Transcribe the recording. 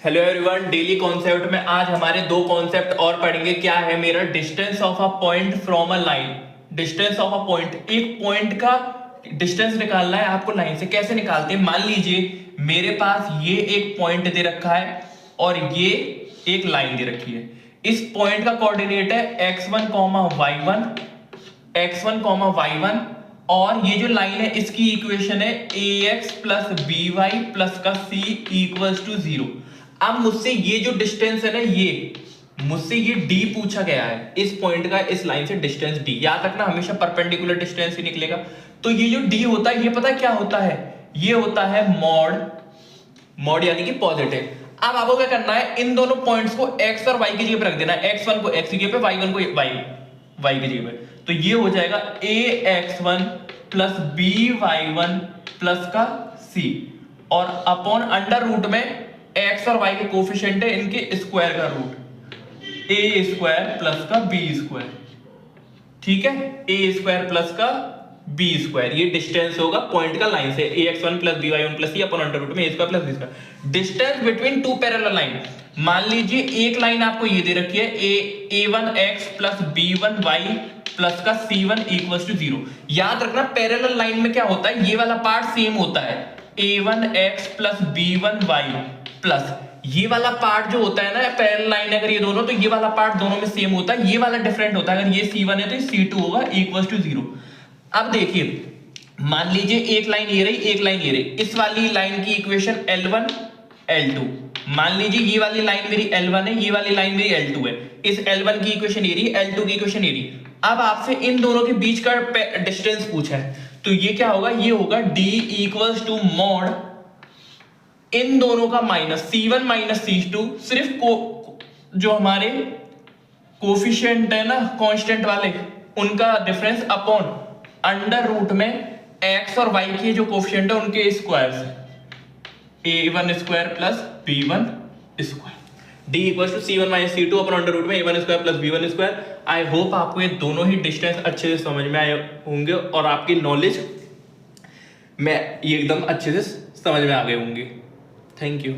Hello everyone, daily concept में आज हमारे दो कॉन्सेप्ट और पढ़ेंगे। क्या है मेरा? Distance of a point from a line. Distance of a point, एक पॉइंट का डिस्टेंस निकालना है आपको लाइन से। कैसे निकालते हैं? मान लीजिए मेरे पास ये एक पॉइंट दे रखा है और ये एक लाइन दे रखी है। इस पॉइंट का कोऑर्डिनेट है x1, y1, x1, y1 और ये जो लाइन है इसकी इक्वेशन है ax प्लस by प्लस का c इक्वल्स टू 0। अब मुझसे ये जो डिस्टेंस है ना, ये मुझसे ये d पूछा गया है। इस पॉइंट का इस लाइन से डिस्टेंस d, याद रखना हमेशा परपेंडिकुलर डिस्टेंस ही निकलेगा। तो ये जो d होता है, ये पता क्या होता है? ये होता है मॉड यानी कि पॉजिटिव। अब आपको क्या करना है? इन दोनों पॉइंट्स को x और y की जगह पर रख देना है। x1 को x की जगह पे, y1 को y की जगह पे। तो ये हो जाएगा ax1 प्लस by1 प्लस का c और अपॉन अंडर रूट में x और y के कोफिशिएंट है, इनके स्क्वायर का रूट a स्क्वायर प्लस का b स्क्वायर। ठीक है, a स्क्वायर प्लस का b स्क्वायर। ये डिस्टेंस होगा पॉइंट का लाइन से ax1 plus by1 plus c upon under root में a square plus b square. Distance between two parallel line. मान लीजिए एक लाइन आपको ये दे रखी है a1x प्लस b1y प्लस का c1 इक्वल्स टू 0। याद रखना पैरेलल लाइन में क्या होता है, ये वाला पार्ट सेम होता है a1x प्लस b1y प्लस ये वाला पार्ट जो होता है ना पैरेलल लाइन, अगर ये दोनों, तो ये वाला पार्ट दोनों में सेम होता है, ये वाला डिफरेंट होता है। अगर ये c1 है तो ये c2 होगा इक्वल्स टू 0। अब देखिए, मान लीजिए एक लाइन ये रही, एक लाइन ये रही। इस वाली लाइन की इक्वेशन L1 L2। मान लीजिए ये वाली लाइन मेरी L1 है, ये वाली लाइन मेरी L2 है। इस L1 की इक्वेशन ये रही, L2 की इक्वेशन ये रही। अब आपसे इन दोनों के बीच का डिस्टेंस पूछा है, तो ये क्या होगा? ये होगा d इक्वल्स टू मॉड इन दोनों का माइनस c1 माइनस c2, सिर्फ जो हमारे कोफिशिएंट है ना कांस्टेंट वाले, उनका डिफरेंस अपॉन अंडर रूट में x और y के जो कोफिशिएंट है उनके स्क्वायर से a1 square plus b1 square. d equals to c1 minus c2 upon under root में a1 square plus b1 square. I hope आपको ये दोनों ही डिस्टेंस अच्छे से समझ में आए होंगे और आपकी नॉलेज में ये एकदम अच्छे से समझ में आ गए होंगे। Thank you.